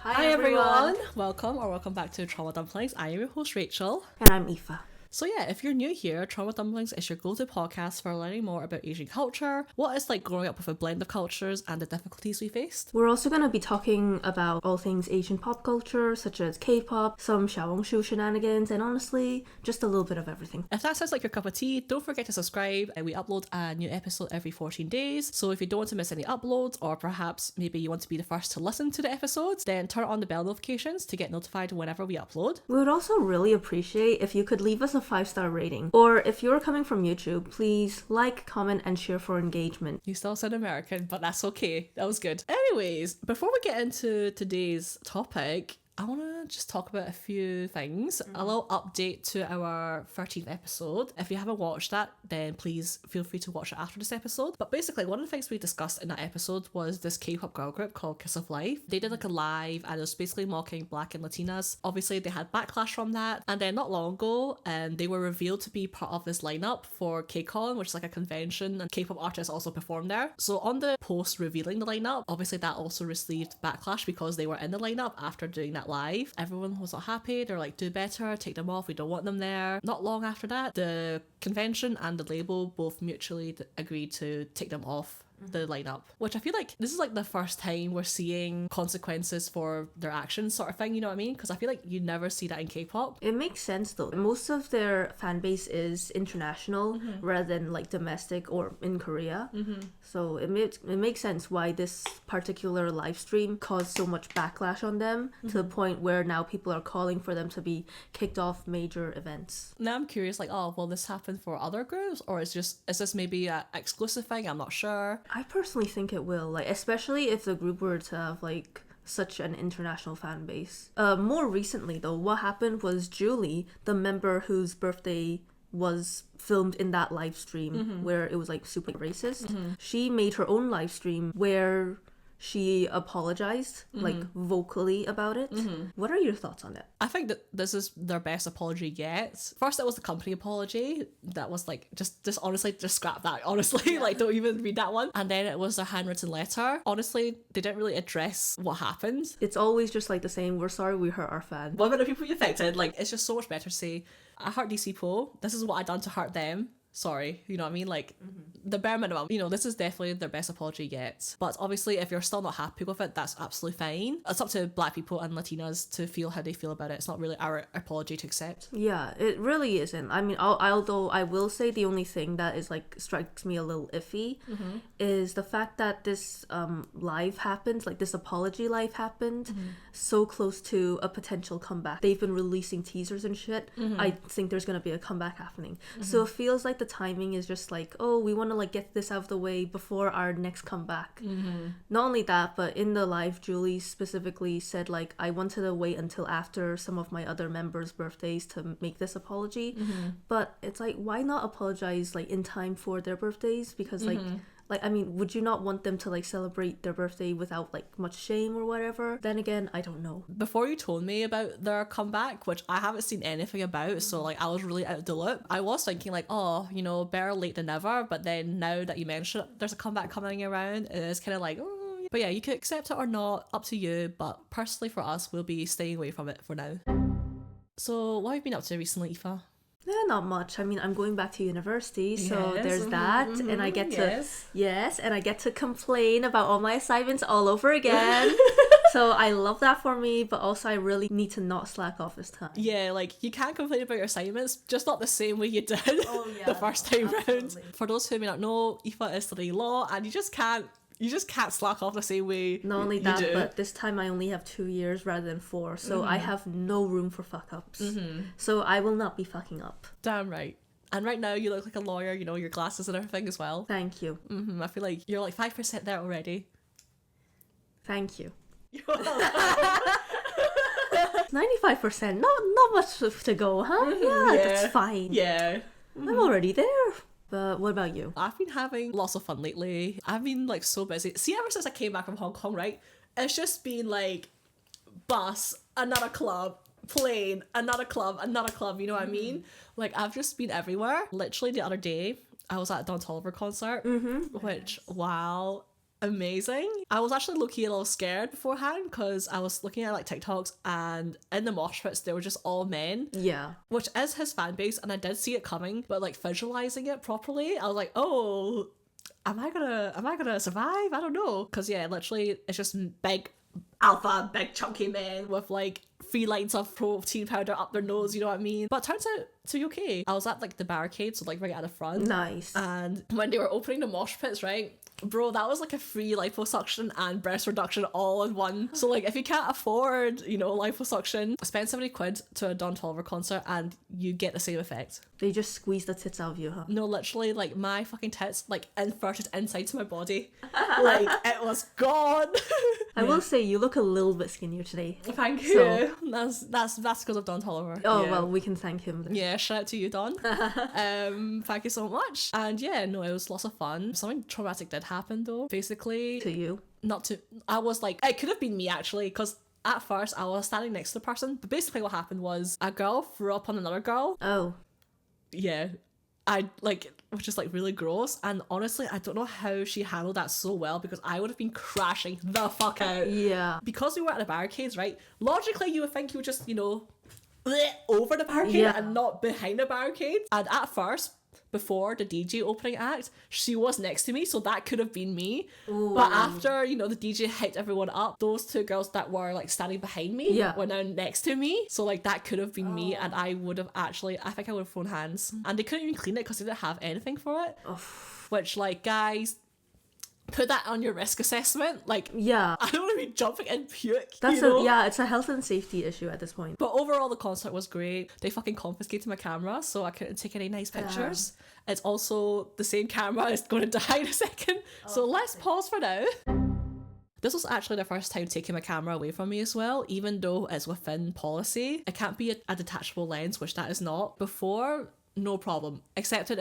Hi everyone! Welcome back to Trauma Dumplings. I am your host Rachel. And I'm Aoife. So yeah, if you're new here, Trauma Dumplings is your go-to podcast for learning more about Asian culture, what it's like growing up with a blend of cultures, and the difficulties we faced. We're also going to be talking about all things Asian pop culture, such as K-pop, some xiaohongshu shenanigans, and honestly, just a little bit of everything. If that sounds like your cup of tea, don't forget to subscribe. We upload a new episode every 14 days, so if you don't want to miss any uploads, or perhaps maybe you want to be the first to listen to the episodes, then turn on the bell notifications to get notified whenever we upload. We would also really appreciate if you could leave us a 5-star rating. Or if you're coming from YouTube, please like, comment, and share for engagement. You still sound American, but that's okay. That was good. Anyways, before we get into today's topic, I want to just talk about a few things. A little update to our 13th episode. If you haven't watched that, then please feel free to watch it after this episode. But basically, one of the things we discussed in that episode was this K-pop girl group called Kiss of Life. They did like a live and it was basically mocking Black and Latinas. Obviously, they had backlash from that. And then not long ago, they were revealed to be part of this lineup for KCON, which is like a convention, and K-pop artists also performed there. So on the post revealing the lineup, obviously that also received backlash because they were in the lineup after doing that live. Everyone was not happy. They're like, do better, take them off, we don't want them there. Not long after that, the convention and the label both mutually agreed to take them off the lineup, which I feel like this is like the first time we're seeing consequences for their actions sort of thing, you know what I mean? Because I feel like you never see that in K-pop. It makes sense though. Most of their fan base is international rather than like domestic or in Korea. So it makes sense why this particular live stream caused so much backlash on them to the point where now people are calling for them to be kicked off major events. Now I'm curious, like, oh, will this happen for other groups, or is this maybe an exclusive thing? I'm not sure. I personally think it will, like, especially if the group were to have like such an international fan base. More recently though, what happened was Julie, the member whose birthday was filmed in that live stream where it was like super racist, she made her own live stream where she apologized like vocally about it. What are your thoughts on that? I think that this is their best apology yet. First it was the company apology that was like just honestly just scrap that, honestly. Like don't even read that one. And then it was their handwritten letter. Honestly, they didn't really address what happened. It's always just like the same, we're sorry we hurt our fan. What about the people you affected? Like it's just so much better to say, I hurt these people, this is what I done to hurt them, sorry, you know what I mean? Like the bare minimum, you know, this is definitely their best apology yet. But obviously if you're still not happy with it, that's absolutely fine. It's up to Black people and Latinas to feel how they feel about it. It's not really our apology to accept. Yeah, it really isn't. I mean, although I will say the only thing that is like strikes me a little iffy is the fact that this live happened, like this apology live happened so close to a potential comeback. They've been releasing teasers and shit. I think there's gonna be a comeback happening. So it feels like the timing is just like, oh, we want to like get this out of the way before our next comeback. Not only that, but in the live, Julie specifically said like, I wanted to wait until after some of my other members' birthdays to make this apology. But it's like, why not apologize like in time for their birthdays? Because like, I mean, would you not want them to like celebrate their birthday without like much shame or whatever? Then again, I don't know. Before you told me about their comeback, which I haven't seen anything about, so like I was really out of the loop, I was thinking like, oh, you know, better late than never. But then now that you mention it, there's a comeback coming around, it's kind of like, oh. But yeah, you could accept it or not, up to you. But personally for us, we'll be staying away from it for now. So what have you been up to recently, Aoife? Not much. I mean, I'm going back to university, so there's that, and I get to and I get to complain about all my assignments all over again. So I love that for me, but also I really need to not slack off this time. Yeah, like you can't complain about your assignments, just not the same way you did the first time round. For those who may not know, Aoife is studying law, and you just can't slack off the same way. Not only that, but this time I only have 2 years rather than 4, so I have no room for fuck-ups. So I will not be fucking up. Damn right. And right now you look like a lawyer, you know, your glasses and everything as well. Thank you. I feel like you're like 5% there already. Thank you. 95%, not much to go, huh? Yeah, that's fine. Yeah. I'm already there. But what about you? I've been having lots of fun lately. I've been like so busy. See, ever since I came back from Hong Kong, right? It's just been like bus, another club, plane, another club, you know what I mean? Like I've just been everywhere. Literally the other day, I was at a Don Toliver concert, which, wow, amazing. I was actually low-key a little scared beforehand because I was looking at like TikToks and in the mosh pits they were just all men. Yeah. Which is his fan base, and I did see it coming, but like visualizing it properly, I was like, oh, am I gonna survive? I don't know. Because yeah, literally it's just big alpha, big chunky men with like 3 lines of protein powder up their nose, you know what I mean? But it turns out to be okay. I was at like the barricade, so like right at the front. Nice. And when they were opening the mosh pits, right? Bro, that was like a free liposuction and breast reduction all in one. So like if you can't afford, you know, liposuction, spend 70 quid to a Don Toliver concert and you get the same effect. They just squeeze the tits out of you, huh? No, literally, like my fucking tits like inverted inside to my body. Like it was gone. I will say you look a little bit skinnier today. Thank you. So- That's because of Don Toliver. Oh, Yeah. well, we can thank him then. Yeah, shout out to you, Don. Thank you so much. And yeah, no, it was lots of fun. Something traumatic did happen though. Basically, To you. I was like, it could have been me actually, because at first I was standing next to the person, but basically what happened was a girl threw up on another girl. Oh. Yeah. Which is like really gross, and honestly I don't know how she handled that so well, because I would have been crashing the fuck out. Yeah. Because we were at the barricades, right? Logically you would think you would just, you know, over the barricade Yeah. and not behind the barricade. And at first, before the DJ opening act, she was next to me, so that could have been me. Ooh. But after, you know, the DJ hyped everyone up, those 2 girls that were like standing behind me were now next to me, so like that could have been me, and I would have actually, I think I would have thrown hands. And they couldn't even clean it because they didn't have anything for it. Which, like, guys, put that on your risk assessment. Like, Yeah. I don't want to be jumping in puke. That's you know? it's a health and safety issue at this point. But overall, the concert was great. They fucking confiscated my camera, so I couldn't take any nice pictures. It's also the same camera is going to die in a second. So let's pause for now. This was actually the first time taking my camera away from me as well, even though it's within policy. It can't be a detachable lens, which that is not. Before, no problem. Accepted.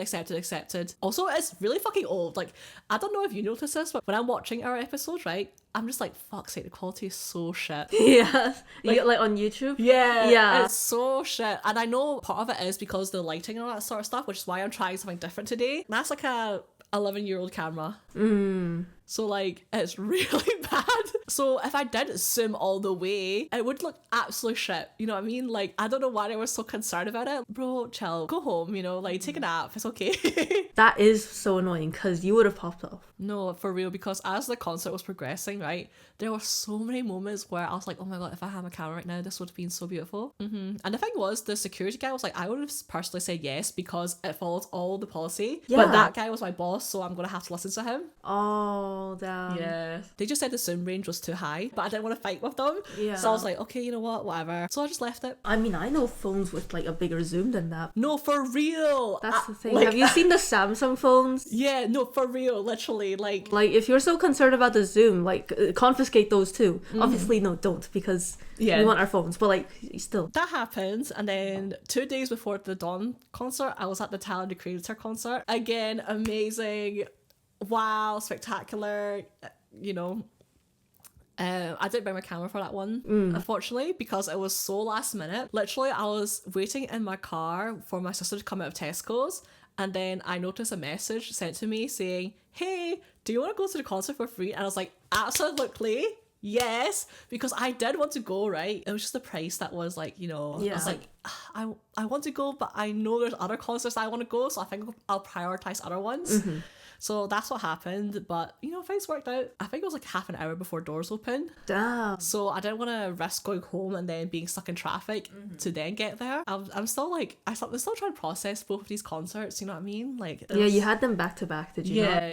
Also, it's really fucking old. Like, I don't know if you notice this, but when I'm watching our episodes, right, I'm just like, fuck's sake, the quality is so shit. Yeah. Like on YouTube? Yeah. It's so shit. And I know part of it is because the lighting and all that sort of stuff, which is why I'm trying something different today. That's like a 11-year-old camera. So like, it's really bad. So if I did zoom all the way, it would look absolute shit. You know what I mean? Like, I don't know why they were so concerned about it. Bro, chill. Go home, you know, like take a nap. It's okay. That is so annoying because you would have popped off. No, for real, because as the concert was progressing, right, there were so many moments where I was like, oh my god, if I had my camera right now, this would have been so beautiful. And the thing was, the security guy was like, I would have personally said yes because it follows all the policy. Yeah. But that guy was my boss, so I'm going to have to listen to him. Oh, damn. Yeah. They just said the zoom range was too high, but I didn't want to fight with them. Yeah. So I was like, okay, you know what, whatever. So I just left it. I mean, I know phones with like a bigger zoom than that. No, for real. That's the thing. Like, Have you seen the Samsung phones? Yeah, no, for real, literally, like... Like, if you're so concerned about the zoom, like, confiscate those too. Obviously, no, don't, because we want our phones, but like, still. That happened, and then 2 days before the Dawn concert, I was at the Tate Mcrae concert. Again, amazing, wow, spectacular, you know. I didn't bring my camera for that one, unfortunately, because it was so last minute. Literally, I was waiting in my car for my sister to come out of Tesco's, and then I noticed a message sent to me saying, hey, do you want to go to the concert for free? And I was like, absolutely, yes, because I did want to go, right? It was just the price that was like, you know, I was like, I want to go, but I know there's other concerts I want to go, so I think I'll prioritize other ones. So that's what happened, but you know, things worked out. I think it was like half an hour before doors opened. Damn. So I didn't want to risk going home and then being stuck in traffic to then get there. I'm still like, I'm still trying to process both of these concerts, you know what I mean? Like, Yeah, you had them back to back, did you not?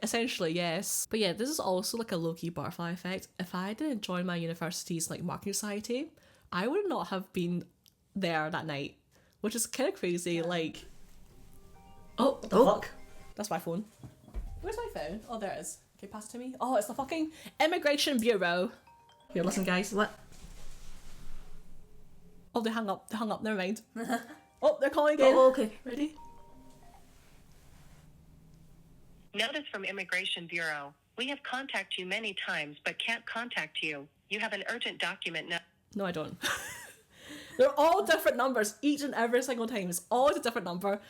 Essentially, yes. But yeah, this is also like a low-key butterfly effect. If I didn't join my university's like marketing society, I would not have been there that night, which is kind of crazy. Like, oh, what the fuck? That's my phone. Where's my phone? Oh, there it is. Okay, pass it to me. Oh, it's the fucking Immigration Bureau. Here, listen, guys. What? Oh, they hung up. Never mind. Oh, they're calling again. Oh, okay. Ready? Notice from Immigration Bureau. We have contacted you many times but can't contact you. You have an urgent document now. No, I don't. They're all different numbers each and every single time. It's always a different number.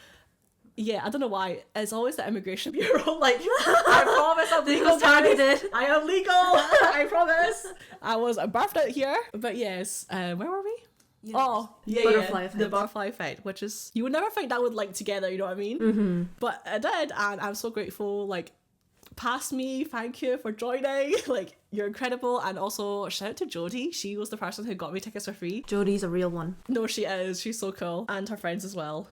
Yeah, I don't know why. It's always the immigration bureau. Like, I promise I'm legal, started guys. it. I am legal. I promise. I was birthed out here. But yes, where were we? Yes. Oh, yeah, Butterfly yeah. effect. The butterfly effect, which is, you would never think that would link together, you know what I mean? Mm-hmm. But I did, and I'm so grateful. Like, past me, thank you for joining. Like, you're incredible. And also, shout out to Jodie. She was the person who got me tickets for free. Jodie's a real one. No, she is. She's so cool. And her friends as well.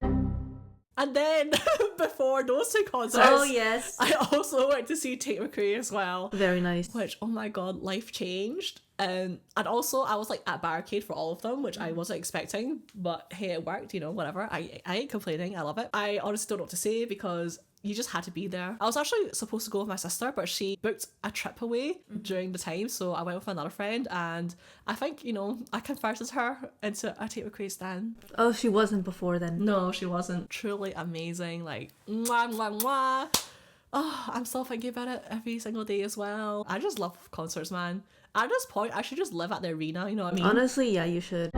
And then, before those two concerts, Oh, yes. I also went to see Tate Mcrae as well. Very nice. Which, oh my god, life changed. And also, I was like at barricade for all of them, which I wasn't expecting. But hey, it worked, you know, whatever. I ain't complaining. I love it. I honestly don't know what to say because you just had to be there. I was actually supposed to go with my sister, but she booked a trip away during the time, so I went with another friend, and I think, you know, I converted her into a Tate Mcrae stan. Oh, she wasn't before then. No, she wasn't. Truly amazing. Like, mwah, mwah, mwah. Oh, I'm still thinking about it every single day as well. I just love concerts, man. At this point, I should just live at the arena, you know what I mean? Honestly, yeah, you should.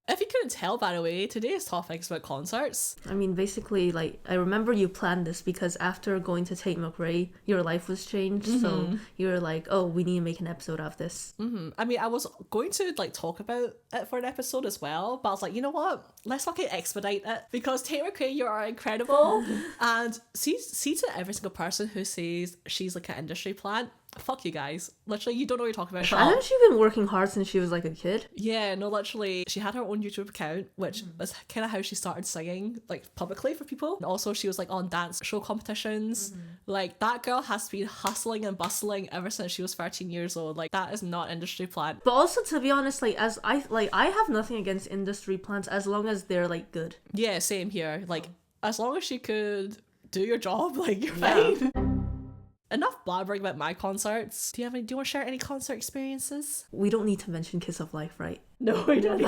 If you couldn't tell, by the way, today's topic is about concerts. I mean, basically, like, I remember you planned this because after going to Tate Mcrae, your life was changed. So you were like, oh, we need to make an episode of this. I mean, I was going to, like, talk about it for an episode as well, but I was like, you know what? Let's fucking expedite it. Because Tate Mcrae, you are incredible. And see to every single person who says she's, like, an industry plant. Fuck you guys. Literally, you don't know what you're talking about. Shut up. Hasn't she been working hard since she was like a kid? Yeah, no, literally, she had her own YouTube account, which was kind of how she started singing, like, publicly for people. And also, she was, like, on dance show competitions. Like, that girl has been hustling and bustling ever since she was 13 years old. Like, that is not industry plant. But also, to be honest, like, I have nothing against industry plants as long as they're, like, good. Yeah, same here. Like, as long as you could do your job, like, you're fine. Enough blabbering about my concerts. Do you want to share any concert experiences? We don't need to mention Kiss of Life, right? No, we don't.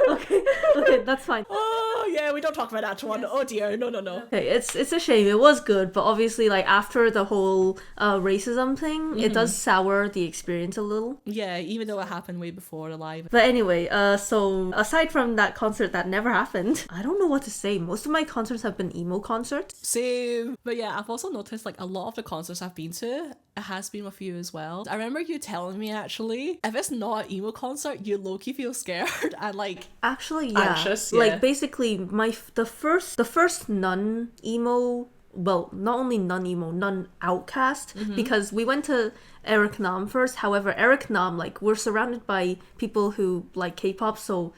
Okay, that's fine. Oh yeah, we don't talk about that one. Oh dear, no. Okay, it's a shame. It was good, but obviously, like, after the whole racism thing, it does sour the experience a little. Yeah, even though it happened way before the live. But anyway, so aside from that concert that never happened, I don't know what to say. Most of my concerts have been emo concerts. Same. But yeah, I've also noticed, like, a lot of the concerts I've been to, it has been with you as well. I remember you telling me, actually, if it's not an emo concert, you low-key feel scared and, like, Actually, yeah. anxious, yeah. Like, basically, the first non-emo, well, not only non-emo, non-outcast, because we went to Eric Nam first. However, Eric Nam, like, we're surrounded by people who like K-pop, so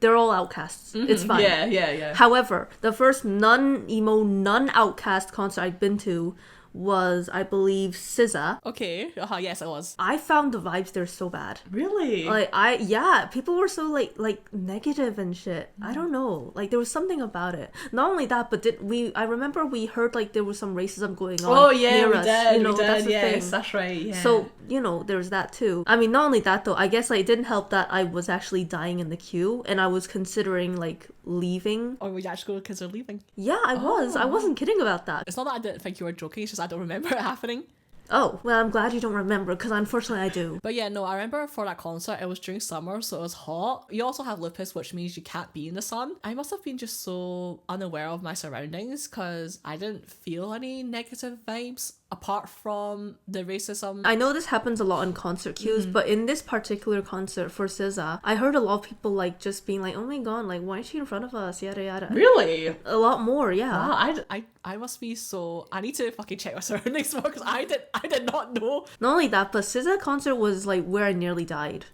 they're all outcasts. It's fine. Yeah. However, the first non-emo, non-outcast concert I've been to was, I believe, SZA. Okay. Yes, it was. I found the vibes there so bad. Really? Like, people were so like negative and shit. I don't know. Like, there was something about it. Not only that, but I remember we heard, like, there was some racism going on. Oh yeah, near we us. did. You know, we did. that's the Yes, thing. that's right. Yeah. So, you know, there's that too. I mean, not only that though, I guess, like, it didn't help that I was actually dying in the queue and I was considering, like, leaving. Or were you actually going because they're leaving? Yeah, I was. I wasn't kidding about that. It's not that I didn't think you were joking, it's just I don't remember it happening. Oh, well, I'm glad you don't remember, because unfortunately I do. But yeah, no, I remember for that concert, it was during summer, so it was hot. You also have lupus, which means you can't be in the sun. I must have been just so unaware of my surroundings, because I didn't feel any negative vibes apart from the racism. I know this happens a lot in concert queues, but in this particular concert for SZA, I heard a lot of people, like, just being like, oh my god, like, why is she in front of us, yada yada. Really? A lot more, yeah. Wow, I must be so... I need to fucking check my surroundings more, because I did not know. Not only that, but SZA concert was, like, where I nearly died.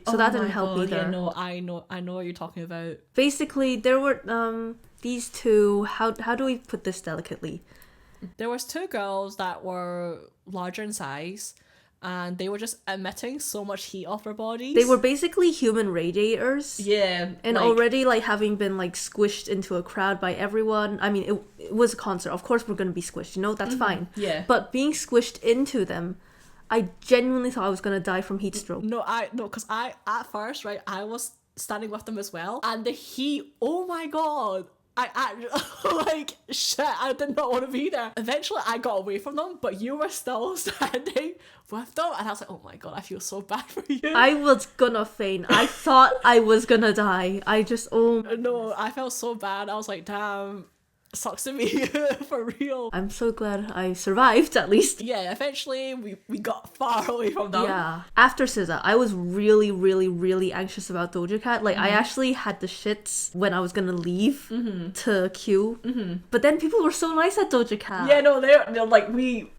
So that didn't help either. Yeah, no, I know what you're talking about. Basically, there were these two, how do we put this delicately? There was two girls that were larger in size, and they were just emitting so much heat off their bodies. They were basically human radiators. Yeah. And already, like, having been, like, squished into a crowd by everyone. I mean, it was a concert. Of course we're going to be squished, you know? That's fine. Yeah. But being squished into them, I genuinely thought I was going to die from heat stroke. No, because I, at first, right, I was standing with them as well. And the heat, oh my god. like, shit, I did not want to be there. Eventually, I got away from them, but you were still standing with them, and I was like, oh my god, I feel so bad for you. I was gonna faint. I thought I was gonna die. I just, oh. No, I felt so bad. I was like, damn, sucks to me, for real. I'm so glad I survived, at least. Yeah, eventually, we got far away from them. Yeah. After SZA, I was really, really, really anxious about Doja Cat. Like, I actually had the shits when I was gonna leave to Q. But then people were so nice at Doja Cat. Yeah, no, they're like,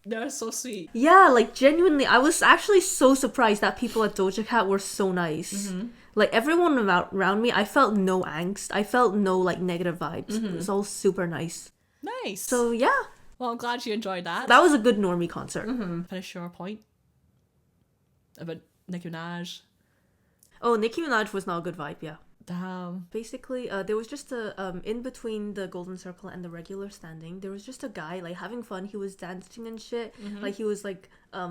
they're so sweet. Yeah, like, genuinely, I was actually so surprised that people at Doja Cat were so nice. Like, everyone around me, I felt no angst. I felt no, like, negative vibes. It was all super nice. Nice. So, yeah. Well, I'm glad you enjoyed that. That was a good normie concert. Finish your point about Nicki Minaj. Oh, Nicki Minaj was not a good vibe, yeah. Damn. Basically, there was just a in between the golden circle and the regular standing, there was just a guy like having fun. He was dancing and shit. Like he was like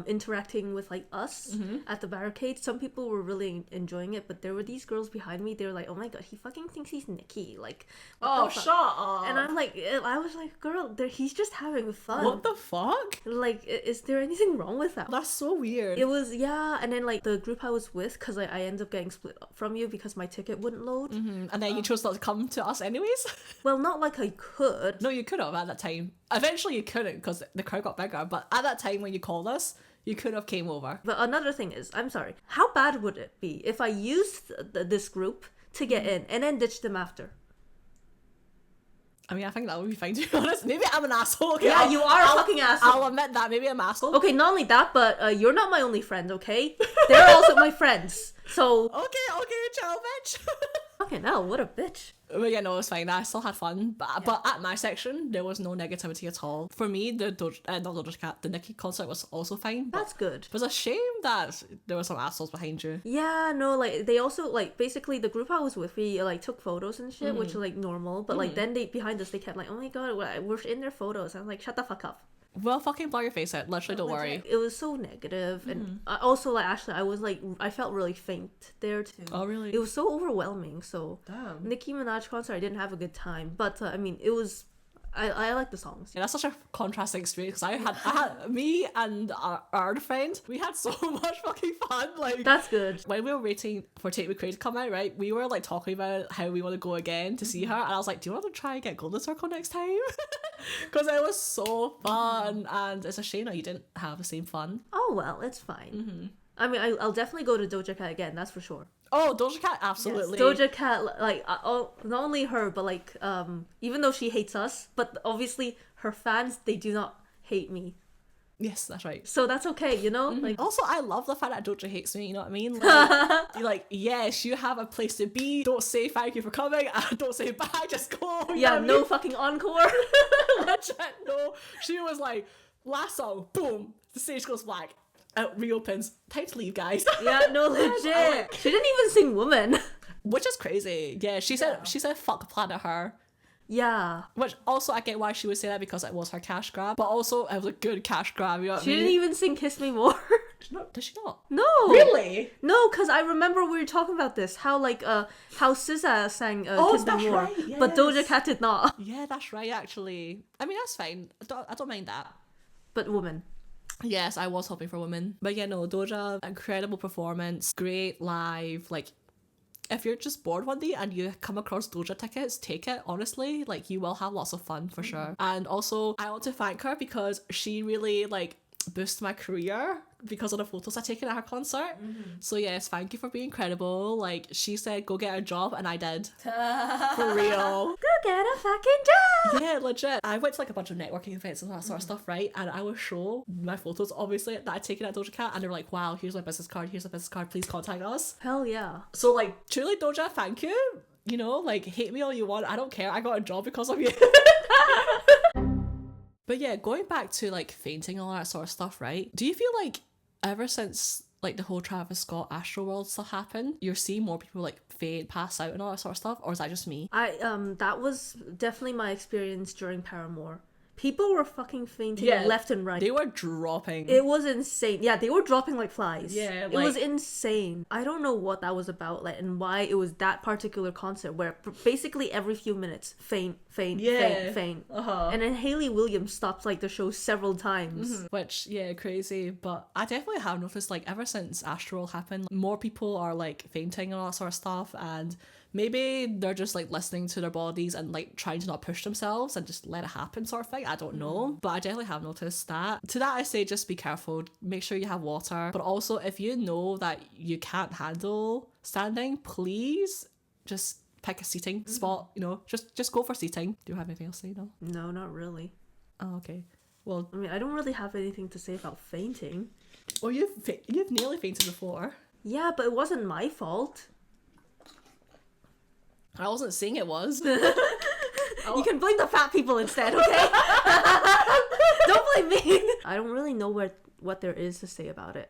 interacting with like us at the barricade. Some people were really enjoying it, but there were these girls behind me. They were like, "Oh my god, he fucking thinks he's Nicki!" Like, oh, shut up. And I'm like, I was like, girl, he's just having fun. What the fuck? Like, is there anything wrong with that? That's so weird. It was, yeah. And then like the group I was with, because I ended up getting split up from you because my ticket wouldn't load. And then you chose not to come to us anyways? Well, not like I could. No, you could have at that time. Eventually you couldn't because the crowd got bigger, but at that time when you called us, you could have came over. But another thing is, I'm sorry, how bad would it be if I used this group to get in and then ditched them after? I mean, I think that would be fine, to be honest. Maybe I'm an asshole. Okay, Yeah, you are a fucking asshole. I'll admit that. Maybe I'm an asshole. Okay, not only that, but you're not my only friend, okay? They're also my friends. So... Okay, chill, bitch. Fucking hell, what a bitch. But yeah, no, it was fine. I still had fun. But at my section, there was no negativity at all. For me, the Nicki concert was also fine. That's good. It was a shame that there were some assholes behind you. Yeah, no, like, they also, like, basically, the group I was with, we, like, took photos and shit, which is, like, normal. But, like, then behind us, they kept, like, oh my god, we're in their photos. I was like, shut the fuck up. Well, fucking blur your face out. Literally, don't worry. It was so negative. And also, like, actually, I was, like, I felt really faint there, too. Oh, really? It was so overwhelming, so... Damn. Nicki Minaj concert, I didn't have a good time. But, I mean, it was... I like the songs. Yeah, that's such a contrasting experience. I had me and our friend, we had so much fucking fun. Like, That's good. when we were waiting for Tate Mcrae to come out, right, we were like talking about how we want to go again to see her, and I was like, do you want to try and get Golden Circle next time? Because it was so fun, and it's a shame that you didn't have the same fun. Oh, well, it's fine. I mean, I'll definitely go to Doja Cat again, that's for sure. Oh, Doja Cat, absolutely. Yes, Doja Cat, like, not only her, but like, even though she hates us, but obviously her fans, they do not hate me. Yes, that's right. So that's okay, you know? Like, Also, I love the fact that Doja hates me, you know what I mean? Like, you're like, yes, you have a place to be. Don't say thank you for coming. Don't say bye, just go. You know yeah, what I no mean? fucking encore. Legit, no. She was like, last song, boom, the stage goes black. It reopens. Time to leave, guys. Yeah, no, legit. She didn't even sing Woman. Which is crazy. Yeah, she said fuck Planet Her. Yeah. Which also I get why she would say that, because it was her cash grab. But also it was a good cash grab, you know what She I mean? didn't even sing Kiss Me More. Did she not? No. Really? No, because I remember we were talking about this. How, like, how SZA sang Kiss Me More. right, But Doja yes. Cat did not. Yeah, that's right, actually. I mean, that's fine. I don't mind that. But Woman. Yes, I was hoping for Women. But yeah, no, Doja, incredible performance, great live. Like, if you're just bored one day and you come across Doja tickets, take it, honestly. Like, you will have lots of fun for sure. And also, I want to thank her because she really, like, boosted my career because of the photos I taken at her concert. So yes, thank you for being incredible. Like, she said go get a job, and I did. For real. Go get a fucking job! Yeah, legit. I went to like a bunch of networking events and that sort of stuff, right? And I would show my photos, obviously, that I'd taken at Doja Cat, and they were like, wow, here's my business card, please contact us. Hell yeah. So, like, truly, Doja, thank you. You know, like, hate me all you want, I don't care, I got a job because of you. But yeah, going back to, like, fainting and all that sort of stuff, right? Do you feel like ever since, like, the whole Travis Scott Astroworld stuff happened, you're seeing more people, like, faint, pass out and all that sort of stuff? Or is that just me? That was definitely my experience during Paramore. People were fucking fainting Yeah, left and right. They were dropping. It was insane. Yeah, they were dropping like flies. Yeah, it was insane. I don't know what that was about, like, and why it was that particular concert where basically every few minutes, faint. Uh-huh. And then Hayley Williams stopped like the show several times. Which, yeah, crazy. But I definitely have noticed, like, ever since Astroworld happened, more people are, like, fainting and all that sort of stuff, and maybe they're just, like, listening to their bodies and, like, trying to not push themselves and just let it happen sort of thing. I don't know. But I definitely have noticed that. To that, I say just be careful. Make sure you have water. But also, if you know that you can't handle standing, please just pick a seating spot, you know. Just go for seating. Do you have anything else to say, no? No, not really. Oh, okay. Well, I mean, I don't really have anything to say about fainting. well, you've nearly fainted before. Yeah, but it wasn't my fault. I wasn't saying it was. You can blame the fat people instead, okay? Don't blame me. I don't really know what there is to say about it.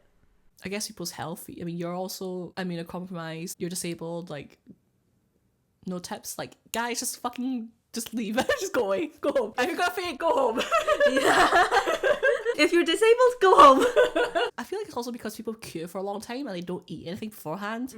I guess people's health. I mean, you're also immunocompromised. You're disabled. Like, no tips. Like, guys, just leave. Just go away. Go home. If you're gonna faint, go home. Yeah. If you're disabled, go home. I feel like it's also because people queue for a long time and they don't eat anything beforehand.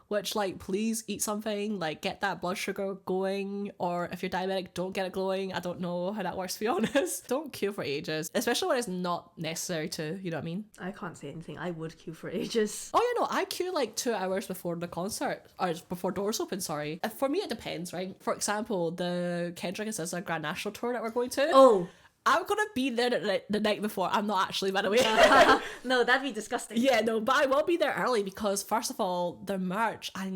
Which, like, please eat something, like, get that blood sugar going, or if you're diabetic, don't get it going. I don't know how that works, to be honest. Don't queue for ages, especially when it's not necessary to, you know what I mean? I can't say anything. I would queue for ages. Oh, yeah, no, I queue, like, 2 hours before the concert, or before doors open, sorry. For me, it depends, right? For example, the Kendrick and SZA Grand National Tour that we're going to. Oh. I'm gonna be there the night before. I'm not actually, by the way. No, that'd be disgusting. Yeah, no, but I will be there early because, first of all, their merch, I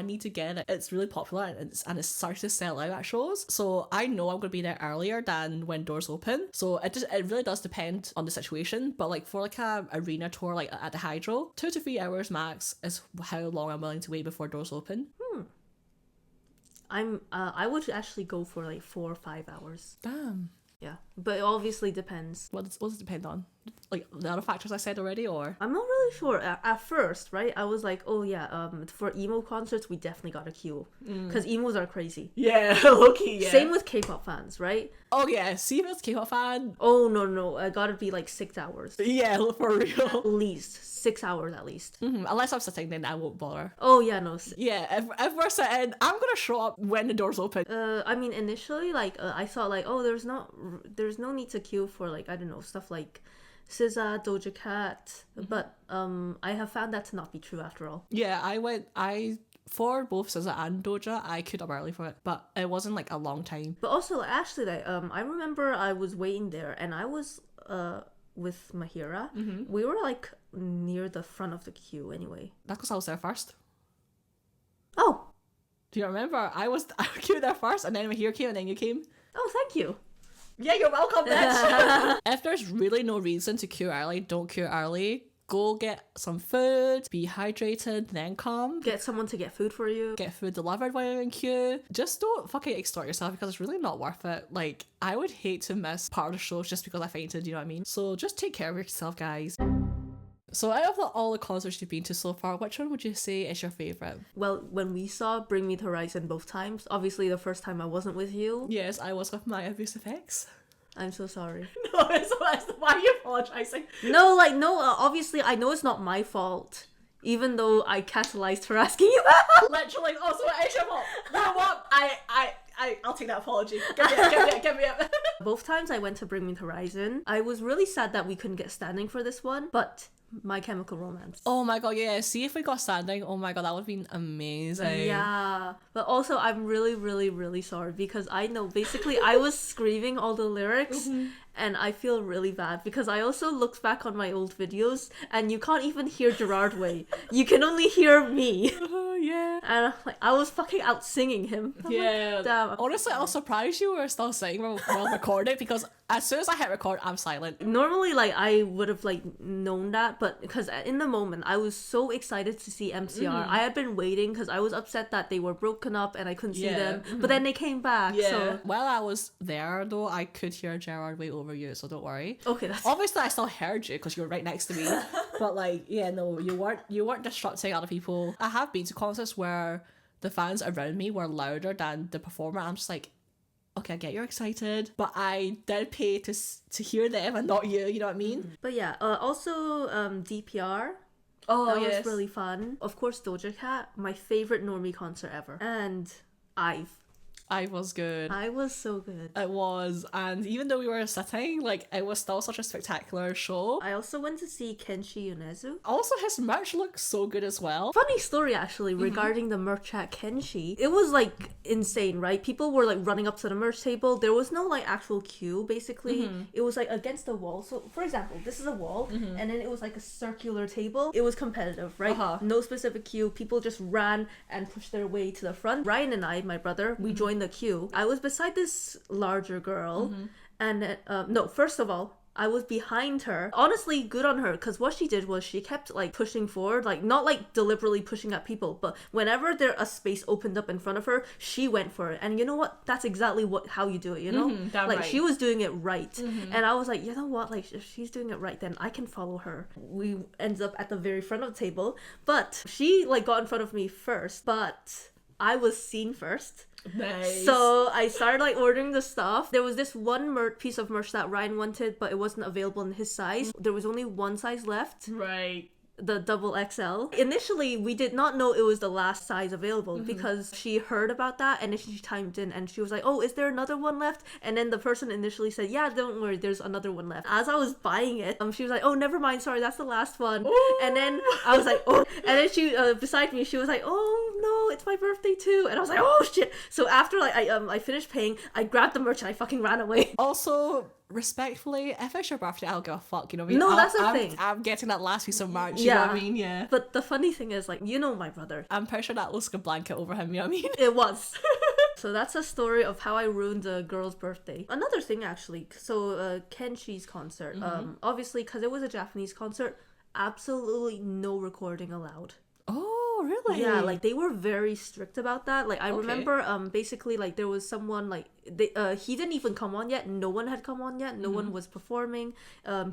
need to get it. It's really popular and it's starting to sell out at shows. So I know I'm going to be there earlier than when doors open. So it really does depend on the situation. But, like, for, like, a arena tour, like, at the Hydro, 2 to 3 hours max is how long I'm willing to wait before doors open. I would actually go for, like, 4 or 5 hours. Damn. Yeah, but it obviously depends. What does it depend on? Like, the other factors I said already, or? I'm not really sure. At first, right, I was like, oh yeah, for emo concerts, we definitely got a queue. Because emos are crazy. Yeah, low-key, yeah. Same with K-pop fans, right? Oh yeah, see if it's K-pop fan. Oh, no, I gotta be like 6 hours. Yeah, for real. At least. 6 hours at least. Unless I'm sitting, then I won't bother. Oh yeah, no. Yeah, if we're sitting, I'm gonna show up when the doors open. I mean, initially, like, I thought, like, oh, there's no need to queue for, like, I don't know, stuff like SZA, Doja Cat, but I have found that to not be true after all. Yeah, for both SZA and Doja, I queued up early for it, but it wasn't, like, a long time. But also, like, actually, like, I remember I was waiting there, and I was with Mahira. We were, like, near the front of the queue anyway. That's because I was there first. Oh! Do you remember? I queued there first, and then Mahira came, and then you came. Oh, thank you. Yeah, you're welcome, bitch. If there's really no reason to queue early, don't queue early. Go get some food, be hydrated, then come. Get someone to get food for you. Get food delivered while you're in queue. Just don't fucking extort yourself because it's really not worth it. Like, I would hate to miss part of the show just because I fainted, you know what I mean? So just take care of yourself, guys. So out of all the concerts you've been to so far, which one would you say is your favourite? Well, when we saw Bring Me the Horizon both times, obviously the first time I wasn't with you. Yes, I was with my abusive ex. I'm so sorry. No, it's why are you apologising? No, obviously I know it's not my fault. Even though I catalyzed her asking you that. Literally, also, it's your fault. You know what? I'll take that apology. Give me it. Both times I went to Bring Me the Horizon, I was really sad that we couldn't get standing for this one, but My Chemical Romance. Oh my god, yeah. See if we got standing. Oh my god, that would have been amazing. Yeah. But also, I'm really, really, really sorry because I know basically I was screaming all the lyrics and I feel really bad because I also looked back on my old videos and you can't even hear Gerard Way. You can only hear me. Yeah. And I was fucking out singing him. I'm yeah. like, damn. Honestly, I was surprised you were still singing while recording because as soon as I hit record, I'm silent. Normally, I would have, known that, but because in the moment, I was so excited to see MCR. I had been waiting because I was upset that they were broken up and I couldn't see them, but then they came back, so... While I was there, though, I could hear Gerard way over you, so don't worry. Okay, that's... Obviously, I still heard you because you were right next to me, but, no, you weren't disrupting other people. I have been to concerts where the fans around me were louder than the performer. I'm just like, okay, I get you're excited, but I did pay to hear them and not you, you know what I mean? But yeah, also DPR. Oh, That yes. was really fun. Of course, Doja Cat, my favorite normie concert ever. And I was good. I was so good. It was, and even though we were sitting, like, it was still such a spectacular show. I also went to see Kenshi Yonezu. Also, his merch looked so good as well. Funny story actually regarding the merch at Kenshi. It was like insane, right? People were like running up to the merch table. There was no like actual queue basically. It was like against the wall. So for example, this is a wall and then it was like a circular table. It was competitive, right? No specific queue. People just ran and pushed their way to the front. Ryan and I, my brother, we joined the queue. I was beside this larger girl and no, first of all, I was behind her. Honestly, good on her, because what she did was she kept like pushing forward, like not like deliberately pushing at people, but whenever a space opened up in front of her, she went for it. And you know what? That's exactly how you do it, you know? Like she was doing it right. And I was like, you know what? Like if she's doing it right, then I can follow her. We ended up at the very front of the table, but she like got in front of me first, but I was seen first. Nice. So I started like ordering the stuff. There was this one piece of merch that Ryan wanted, but it wasn't available in his size. There was only one size left. Right. The double XL. Initially, we did not know it was the last size available because she heard about that and then she chimed in and she was like, oh, is there another one left? And then the person initially said, yeah, don't worry, there's another one left. As I was buying it, she was like, oh, never mind, sorry, that's the last one. Ooh. And then I was like, oh, and then she, beside me, she was like, oh, no, it's my birthday too. And I was like, oh, shit. So after like I finished paying, I grabbed the merch and I fucking ran away. Also, respectfully, if it's your birthday, I'll give a fuck, you know what I mean? No, that's the thing. I'm getting that last piece of merch, you know what I mean? Yeah. But the funny thing is, like, you know my brother. I'm pretty sure that was like a blanket over him, you know what I mean? It was. So that's a story of how I ruined a girl's birthday. Another thing, actually. So, Kenshi's concert. Obviously, because it was a Japanese concert, absolutely no recording allowed. Oh, really? Yeah, like they were very strict about that. Like I remember basically like there was someone like he didn't even come on yet. No one had come on yet. No one was performing.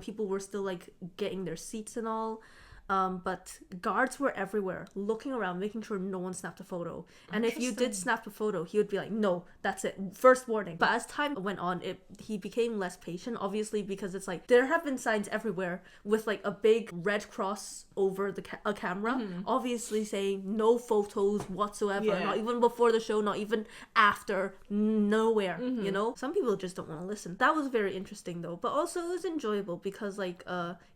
People were still like getting their seats and all. But guards were everywhere, looking around, making sure no one snapped a photo. And if you did snap a photo, he would be like, no, that's it, first warning. But as time went on, he became less patient, obviously, because it's like, there have been signs everywhere with like a big red cross over a camera, obviously saying no photos whatsoever, not even before the show, not even after, nowhere, you know? Some people just don't want to listen. That was very interesting though, but also it was enjoyable because like,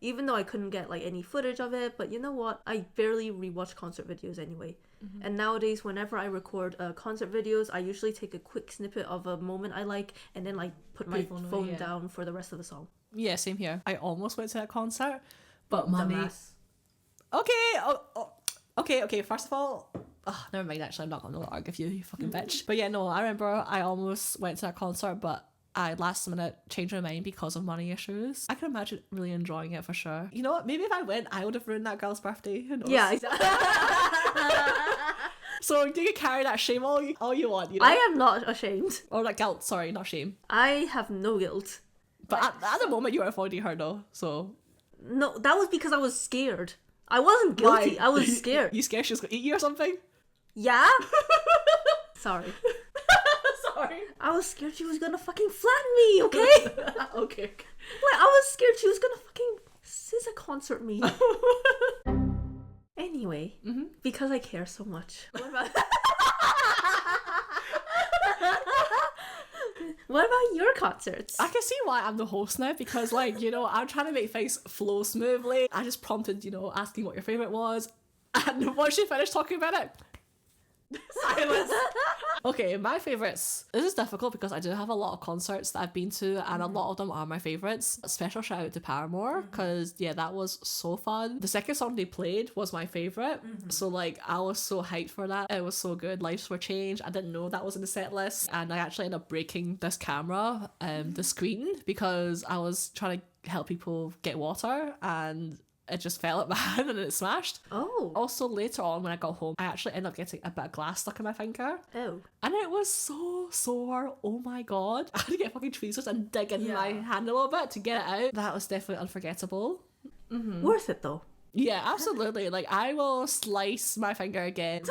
even though I couldn't get like any footage of it, but you know what, I barely rewatch concert videos anyway. And nowadays whenever I record concert videos, I usually take a quick snippet of a moment I like and then like put my phone down for the rest of the song. Yeah, same here. I almost went to that concert, but money. Dumbass. Okay, first of all, never mind, actually, I'm not gonna argue with you fucking bitch. But yeah, no, I remember I almost went to that concert, but I last minute changed my mind because of money issues. I can imagine really enjoying it for sure. You know what? Maybe if I went, I would have ruined that girl's birthday. Who knows? Yeah, exactly. So you can carry that shame all you want, you know? I am not ashamed. Or like guilt, sorry, not shame. I have no guilt. But at the moment you were avoiding her though, so... No, that was because I was scared. I wasn't guilty. Why? I was scared. You scared she was gonna eat you or something? Yeah? Sorry. Sorry. I was scared she was gonna fucking flatten me, okay? Okay. Like, I was scared she was gonna fucking scissor concert me. Anyway, because I care so much. What about your concerts? I can see why I'm the host now because, like, you know, I'm trying to make things flow smoothly. I just prompted, you know, asking what your favourite was. And once she finished talking about it, silence. Okay, my favourites. This is difficult because I do have a lot of concerts that I've been to and a lot of them are my favourites. A special shout out to Paramore because, yeah, that was so fun. The second song they played was my favourite. So, like, I was so hyped for that. It was so good. Lives were changed. I didn't know that was in the set list. And I actually ended up breaking this camera, the screen, because I was trying to help people get water and it just fell at my hand and it smashed. Oh. Also, later on when I got home, I actually ended up getting a bit of glass stuck in my finger. Oh. And it was so sore. Oh my god. I had to get fucking tweezers and dig in my hand a little bit to get it out. That was definitely unforgettable. Worth it though. Yeah, absolutely. Like, I will slice my finger again.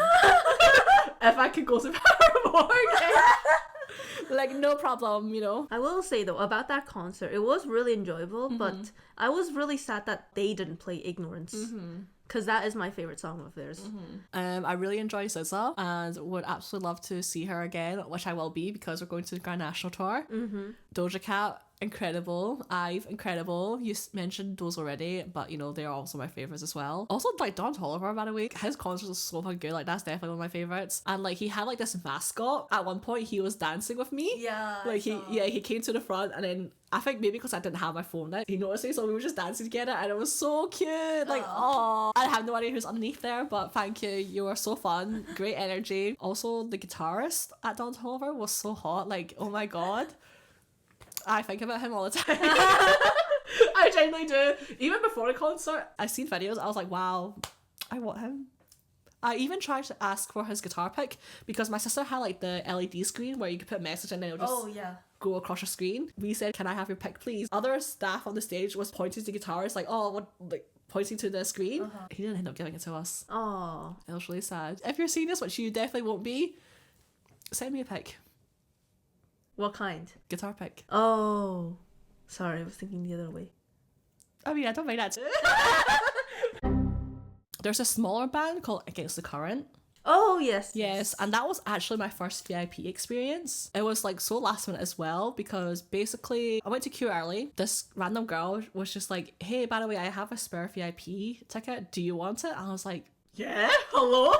If I could go to Paramore again. Like, no problem, you know. I will say though about that concert, it was really enjoyable, but I was really sad that they didn't play Ignorance. Because that is my favorite song of theirs. I really enjoy SZA and would absolutely love to see her again, which I will be because we're going to the Grand National Tour. Doja Cat, incredible. Ive, incredible. You mentioned those already, but you know, they're also my favorites as well. Also, like Don Toliver, by the way, his concerts are so fucking good. Like, that's definitely one of my favorites. And like, he had like this mascot. At one point, he was dancing with me. Yeah. Like, he came to the front, and then I think maybe because I didn't have my phone out, he noticed me, so we were just dancing together, and it was so cute. Like, oh, I have no idea who's underneath there, but thank you. You were so fun. Great energy. Also, the guitarist at Don Toliver was so hot. Like, oh my god. I think about him all the time. I genuinely do. Even before the concert, I've seen videos, I was like, wow, I want him. I even tried to ask for his guitar pick because my sister had like the LED screen where you could put a message and then it would just go across your screen. We said, can I have your pick, please? Other staff on the stage was pointing to the guitarist, like, oh, what, like, pointing to the screen. He didn't end up giving it to us. Oh. It was really sad. If you're seeing this, which you definitely won't be, send me a pick. What kind? Guitar pick. Oh. Sorry, I was thinking the other way. I mean, I don't mind that too. There's a smaller band called Against the Current. Oh, yes. Yes, and that was actually my first VIP experience. It was like so last minute as well because basically I went to queue early. This random girl was just like, hey, by the way, I have a spare VIP ticket. Do you want it? And I was like, yeah, hello.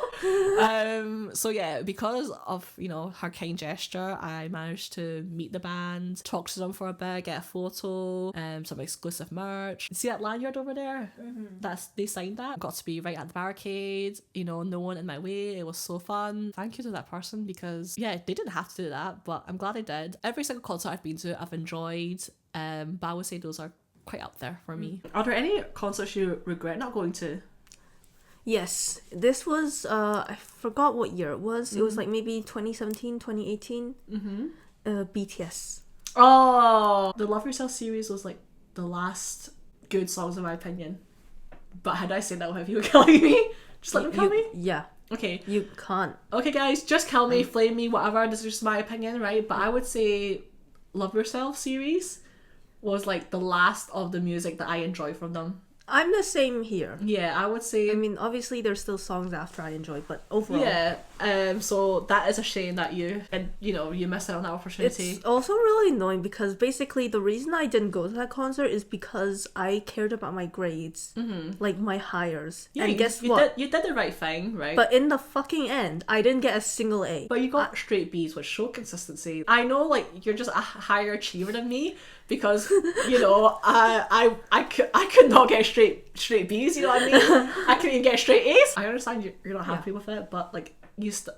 So yeah, because of, you know, her kind gesture, I managed to meet the band, talk to them for a bit, get a photo, some exclusive merch. See that lanyard over there? They signed that. Got to be right at the barricade, you know, no one in my way. It was so fun. Thank you to that person because yeah, they didn't have to do that, but I'm glad they did. Every single concert I've been to, I've enjoyed, but I would say those are quite up there for me. Are there any concerts you regret not going to? Yes, this was, I forgot what year it was. It was like maybe 2017, 2018. BTS. Oh, the Love Yourself series was like the last good songs in my opinion. But had I said that, have you killing me? Just let them kill me? Yeah. Okay. You can't. Okay, guys, just kill me, flame me, whatever. This is just my opinion, right? But I would say Love Yourself series was like the last of the music that I enjoy from them. I'm the same here. Yeah, I would say. I mean, obviously there's still songs after I enjoy, but overall. Yeah. So that is a shame that you missed out on that opportunity. It's also really annoying because basically the reason I didn't go to that concert is because I cared about my grades, like my hires. Yeah, and guess what? You did the right thing, right? But in the fucking end, I didn't get a single A. But you got straight B's, which show consistency. I know, like, you're just a higher achiever than me because, you know, I could not get straight B's, you know what I mean? I couldn't even get straight A's. I understand you're not happy with it, but like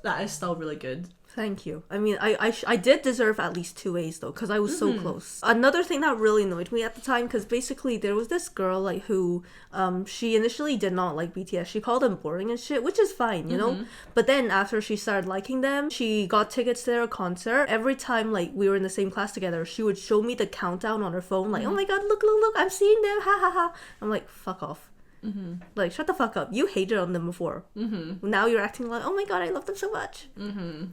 that is still really good. Thank you. I mean, I did deserve at least 2 A's though, because I was so close. Another thing that really annoyed me at the time, because basically there was this girl like who, she initially did not like BTS. She called them boring and shit, which is fine, you know. But then after she started liking them, she got tickets to their concert. Every time like we were in the same class together, she would show me the countdown on her phone, like, oh my god, look, I'm seeing them, ha ha ha. I'm like, fuck off. Like, shut the fuck up. You hated on them before. Now you're acting like, oh my god, I love them so much.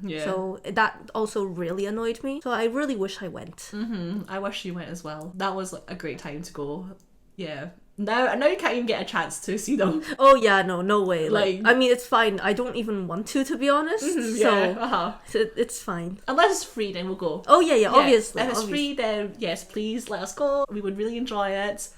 Yeah. So that also really annoyed me. So I really wish I went. I wish you went as well. That was like, a great time to go. Yeah. Now you can't even get a chance to see them. Oh yeah, no way. Like, I mean, it's fine. I don't even want to be honest. So it's fine. Unless it's free, then we'll go. Oh yeah, obviously. If it's free, then yes, please let us go. We would really enjoy it.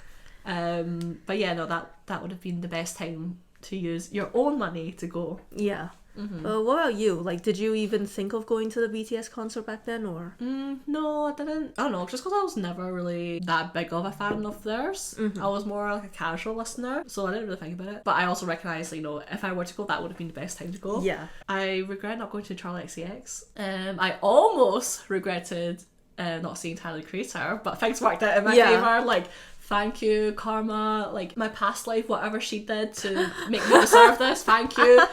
But yeah, no, that would have been the best time to use your own money to go. Yeah. What about you? Like, did you even think of going to the BTS concert back then, or? No, I didn't. I don't know, just because I was never really that big of a fan of theirs. I was more like a casual listener, so I didn't really think about it. But I also recognise, you know, if I were to go, that would have been the best time to go. Yeah. I regret not going to Charlie XCX. I almost regretted not seeing Tyler, the Creator, but things worked out in my favour. Like, thank you, karma. Like, my past life, whatever she did to make me deserve this. Thank you.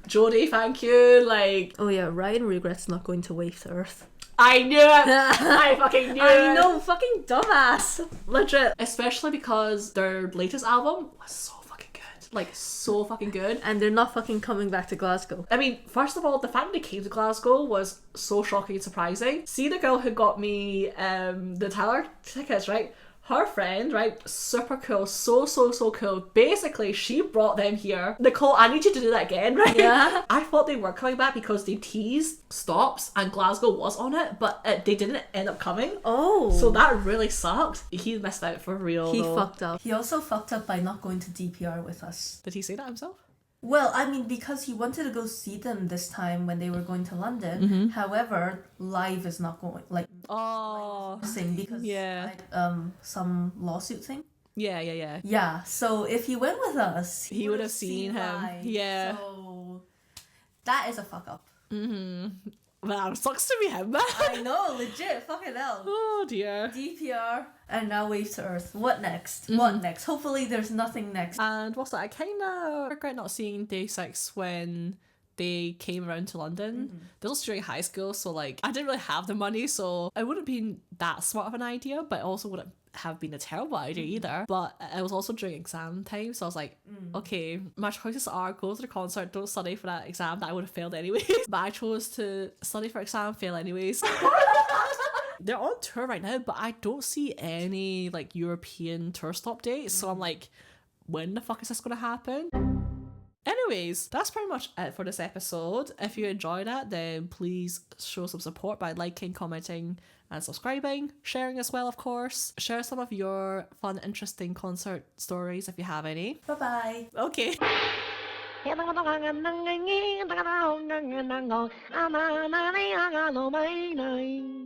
Jodie, thank you. Like, oh yeah, Ryan regrets not going to Wave to Earth. I knew it. I fucking knew it. I know, fucking dumbass. Legit. Especially because their latest album was so fucking good. like so fucking good. And they're not fucking coming back to Glasgow. I mean, first of all, the fact that they came to Glasgow was so shocking and surprising. See the girl who got me the Tyler tickets, right? Her friend, right, super cool, so cool. Basically, she brought them here. Nicole, I need you to do that again, right? Yeah. I thought they were coming back because they teased stops and Glasgow was on it, but they didn't end up coming. Oh. So that really sucked. He missed out for real. He though. fucked up. He also fucked up by not going to DPR with us. Did he say that himself? Well, I mean, because he wanted to go see them this time when they were going to London. However, live is not going, like, Oh. sing because Yeah. some lawsuit thing. Yeah. Yeah, so if he went with us, He would have seen him. live. Yeah. So that is a fuck up. Wow, sucks to be him, man. I know, legit, fucking hell. Oh dear. DPR and now Wave to Earth. What next? What next? Hopefully there's nothing next. And what's that? I kind of regret not seeing Day 6 when they came around to London. This was during high school, so like I didn't really have the money, so it wouldn't have been that smart of an idea, but it also wouldn't have been a terrible idea either. But it was also during exam time, so I was like, okay, my choices are go to the concert, don't study for that exam that I would have failed anyways. But I chose to study for exam, fail anyways. They're on tour right now, but I don't see any like European tour stop dates, so I'm like, when the fuck is this gonna happen? Anyways, that's pretty much it for this episode. If you enjoyed it, then please show some support by liking, commenting, and subscribing. Sharing as well, of course. Share some of your fun, interesting concert stories if you have any. Bye-bye. Okay.